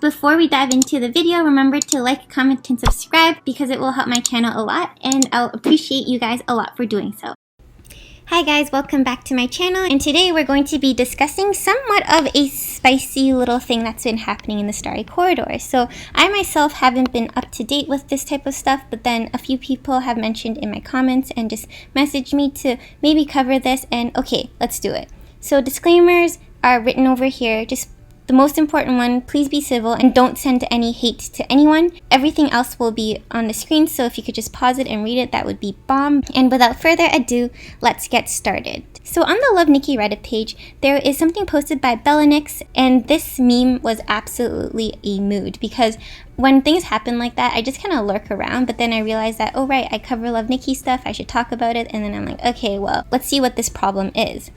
Before we dive into the video, remember to like, comment, and subscribe because it will help my channel a lot, and I'll appreciate you guys a lot for doing so. Hi guys, welcome back to my channel, and today we're going to be discussing somewhat of a spicy little thing that's been happening in the Starry Corridor. So I myself haven't been up to date with this type of stuff, but then a few people have mentioned in my comments and just messaged me to maybe cover this, and okay, let's do it. So disclaimers are written over here. Just the most important one, please be civil and don't send any hate to anyone. Everything else will be on the screen, so if you could just pause it and read it, that would be bomb. And without further ado, let's get started. So on the Love Nikki Reddit page, there is something posted by Loliconics, and this meme was absolutely a mood because when things happen like that, I just kind of lurk around, but then I realized that, oh right, I cover Love Nikki stuff, I should talk about it, and then I'm like, okay, well, let's see what this problem is.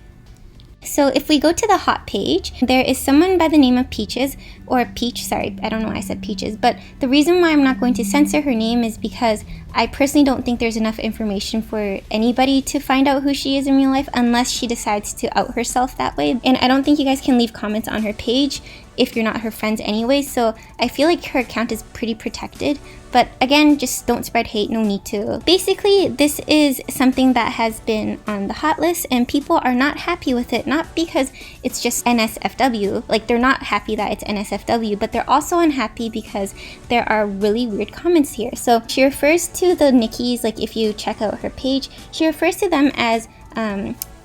So if we go to the hot page, there is someone by the name of Peaches, or Peach, sorry, I don't know why I said Peaches, but the reason why I'm not going to censor her name is because I personally don't think there's enough information for anybody to find out who she is in real life unless she decides to out herself that way. And I don't think you guys can leave comments on her page if you're not her friends anyway, so I feel like her account is pretty protected. But again, just don't spread hate, no need to. Basically, this is something that has been on the hot list and people are not happy with it, not because it's just NSFW, like they're not happy that it's NSFW, but they're also unhappy because there are really weird comments here. So she refers to the Nikkis, like if you check out her page, she refers to them as,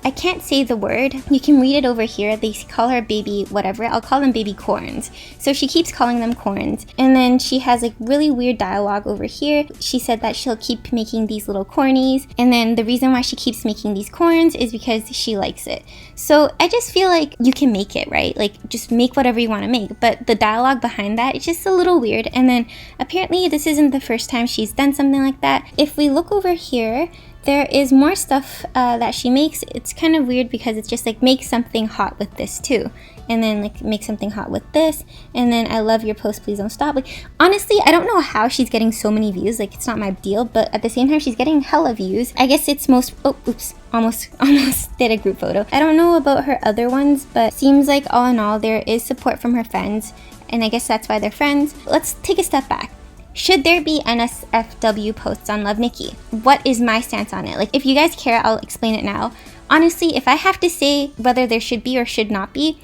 I can't say the word. You can read it over here. They call her baby whatever. I'll call them baby corns. So she keeps calling them corns. And then she has like really weird dialogue over here. She said that she'll keep making these little cornies. And then the reason why she keeps making these corns is because she likes it. So I just feel like you can make it, right? Like just make whatever you want to make. But the dialogue behind that, it's just a little weird. And then apparently this isn't the first time she's done something like that. If we look over here, there is more stuff that she makes. It's kind of weird because it's just like make something hot with this too, and then like make something hot with this, and then I love your post, please don't stop. Like honestly, I don't know how she's getting so many views. Like it's not my deal, but at the same time she's getting hella views. I guess it's most, oh oops, almost did a group photo. I don't know about her other ones, but seems like all in all there is support from her friends, and I guess that's why they're friends. Let's take a step back. Should there be NSFW posts on Love Nikki? What is my stance on it? Like, if you guys care, I'll explain it now. Honestly, if I have to say whether there should be or should not be,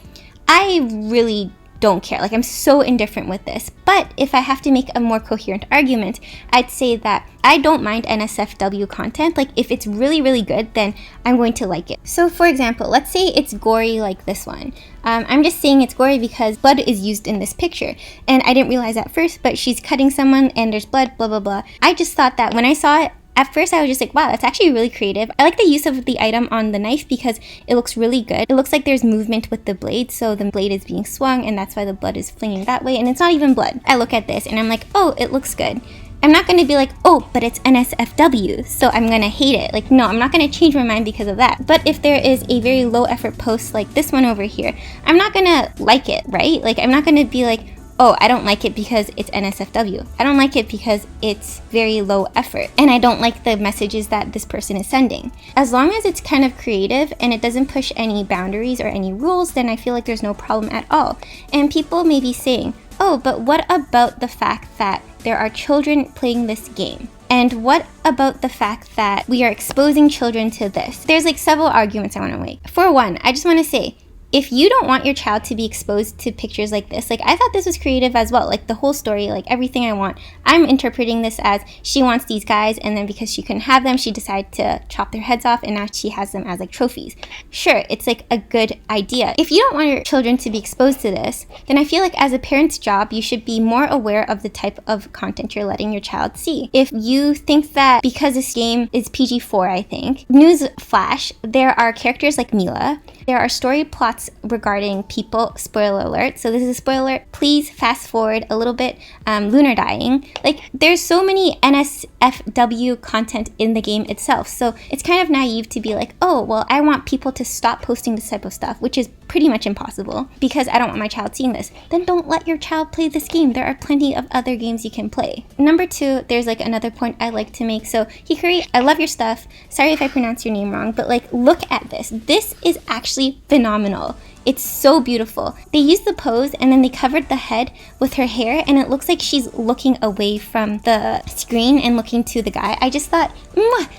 I really don't care. Like, I'm so indifferent with this. But if I have to make a more coherent argument, I'd say that I don't mind NSFW content. Like, if it's really, really good, then I'm going to like it. So, for example, let's say it's gory like this one. I'm just saying it's gory because blood is used in this picture. And I didn't realize at first, but she's cutting someone and there's blood, blah, blah, blah. I just thought that when I saw it, at first I was just like, wow, that's actually really creative. I like the use of the item on the knife because it looks really good. It looks like there's movement with the blade, so the blade is being swung and that's why the blood is flinging that way, and it's not even blood. I look at this and I'm like, oh, it looks good. I'm not going to be like, oh, but it's NSFW, so I'm going to hate it. Like, no, I'm not going to change my mind because of that. But if there is a very low effort post like this one over here, I'm not going to like it, right? Like, I'm not going to be like, oh, I don't like it because it's NSFW. I don't like it because it's very low effort. And I don't like the messages that this person is sending. As long as it's kind of creative and it doesn't push any boundaries or any rules, then I feel like there's no problem at all. And people may be saying, oh, but what about the fact that there are children playing this game? And what about the fact that we are exposing children to this? There's like several arguments I want to make. For one, I just want to say, if you don't want your child to be exposed to pictures like this, like I thought this was creative as well, like the whole story, like everything I want. I'm interpreting this as she wants these guys, and then because she couldn't have them, she decided to chop their heads off, and now she has them as like trophies. Sure, it's like a good idea. If you don't want your children to be exposed to this, then I feel like as a parent's job, you should be more aware of the type of content you're letting your child see. If you think that because this game is PG-4, I think, news flash, there are characters like Mila, there are story plots regarding people, spoiler alert, so this is a spoiler alert, please fast forward a little bit, Lunar dying, like there's so many NSFW content in the game itself, so it's kind of naive to be like, oh, well, I want people to stop posting this type of stuff, which is pretty much impossible because I don't want my child seeing this. Then don't let your child play this game. There are plenty of other games you can play. Number two, there's like another point I like to make. So Hikari, I love your stuff. Sorry if I pronounce your name wrong, but like look at this. This is actually phenomenal. It's so beautiful. They used the pose and then they covered the head with her hair, and it looks like she's looking away from the screen and looking to the guy. I just thought,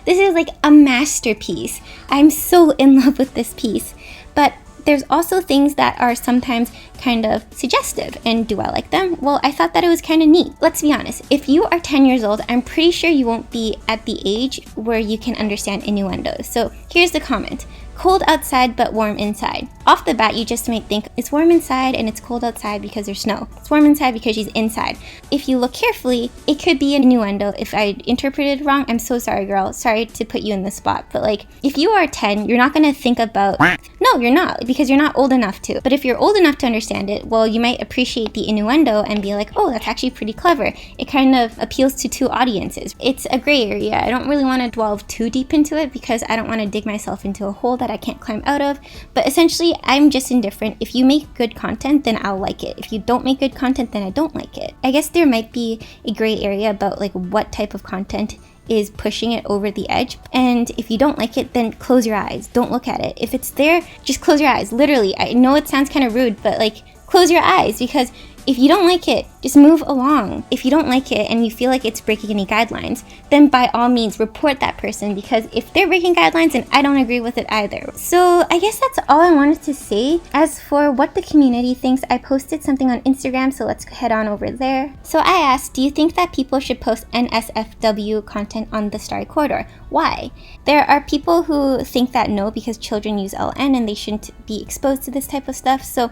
this is like a masterpiece. I'm so in love with this piece. But there's also things that are sometimes kind of suggestive, and do I like them? Well, I thought that it was kind of neat. Let's be honest, if you are 10 years old, I'm pretty sure you won't be at the age where you can understand innuendos. So here's the comment. Cold outside but warm inside. Off the bat, you just might think it's warm inside and it's cold outside because there's snow. It's warm inside because she's inside. If you look carefully, it could be an innuendo. If I interpreted it wrong, I'm so sorry, girl. Sorry to put you in the spot. But like, if you are 10, you're not gonna think about, no, you're not, because you're not old enough to. But if you're old enough to understand it, well, you might appreciate the innuendo and be like, oh, that's actually pretty clever. It kind of appeals to two audiences. It's a gray area. I don't really want to delve too deep into it because I don't want to dig myself into a hole that I can't climb out of. But essentially, I'm just indifferent. If you make good content, then I'll like it. If you don't make good content, then I don't like it. I guess there might be a gray area about like what type of content is pushing it over the edge. And if you don't like it, then close your eyes. Don't look at it. If it's there, just close your eyes. Literally, I know it sounds kind of rude, but like, close your eyes, because if you don't like it, just move along. If you don't like it and you feel like it's breaking any guidelines, then by all means report that person, because if they're breaking guidelines, then I don't agree with it either. So I guess that's all I wanted to say. As for what the community thinks, I posted something on Instagram, so let's head on over there. So I asked, do you think that people should post NSFW content on the Starry Corridor? Why? There are people who think that no, because children use LN and they shouldn't be exposed to this type of stuff. So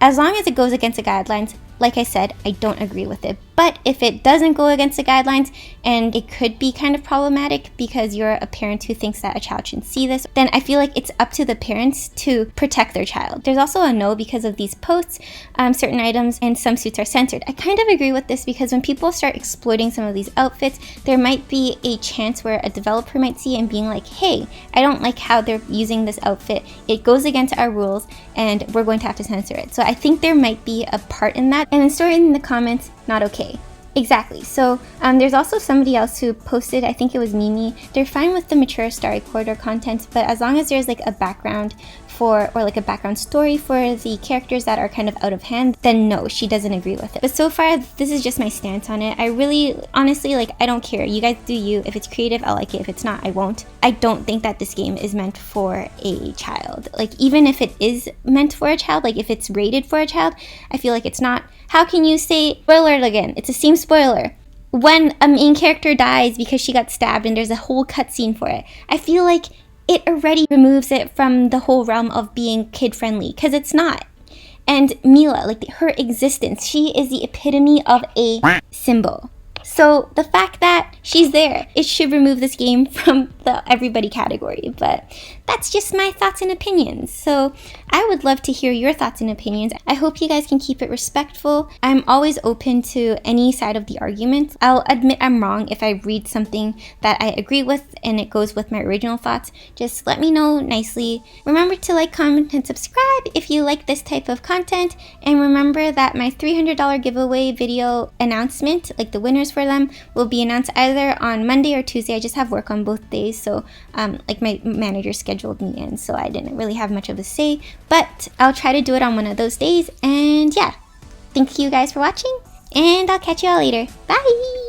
as long as it goes against the guidelines, like I said, I don't agree with it. But if it doesn't go against the guidelines and it could be kind of problematic because you're a parent who thinks that a child shouldn't see this, then I feel like it's up to the parents to protect their child. There's also a no because of these posts. Certain items and some suits are censored. I kind of agree with this because when people start exploiting some of these outfits, there might be a chance where a developer might see it and being like, hey, I don't like how they're using this outfit. It goes against our rules and we're going to have to censor it. So I think there might be a part in that. And then story in the comments, not okay. Exactly. So there's also somebody else who posted, I think it was Mimi, they're fine with the mature Starry Corridor content, but as long as there's like a background or like a background story for the characters that are kind of out of hand, then no, she doesn't agree with it. But so far, this is just my stance on it. I really, honestly, like, I don't care. You guys do you. If it's creative, I'll like it. If it's not, I won't. I don't think that this game is meant for a child. Like, even if it is meant for a child, like if it's rated for a child, I feel like it's not. How can you say, spoiler alert again, it's the same spoiler, when a main character dies because she got stabbed and there's a whole cutscene for it? I feel like it already removes it from the whole realm of being kid-friendly, because it's not. And Mila, like her existence, she is the epitome of a symbol. So the fact that she's there, it should remove this game from the everybody category. But that's just my thoughts and opinions. So I would love to hear your thoughts and opinions. I hope you guys can keep it respectful. I'm always open to any side of the argument. I'll admit I'm wrong if I read something that I agree with and it goes with my original thoughts. Just let me know nicely. Remember to like, comment, and subscribe if you like this type of content. And remember that my $300 giveaway video announcement, like the winners for them, will be announced either on Monday or Tuesday. I just have work on both days, so like my manager scheduled me in, so I didn't really have much of a say, but I'll try to do it on one of those days. And yeah, thank you guys for watching, and I'll catch you all later. Bye!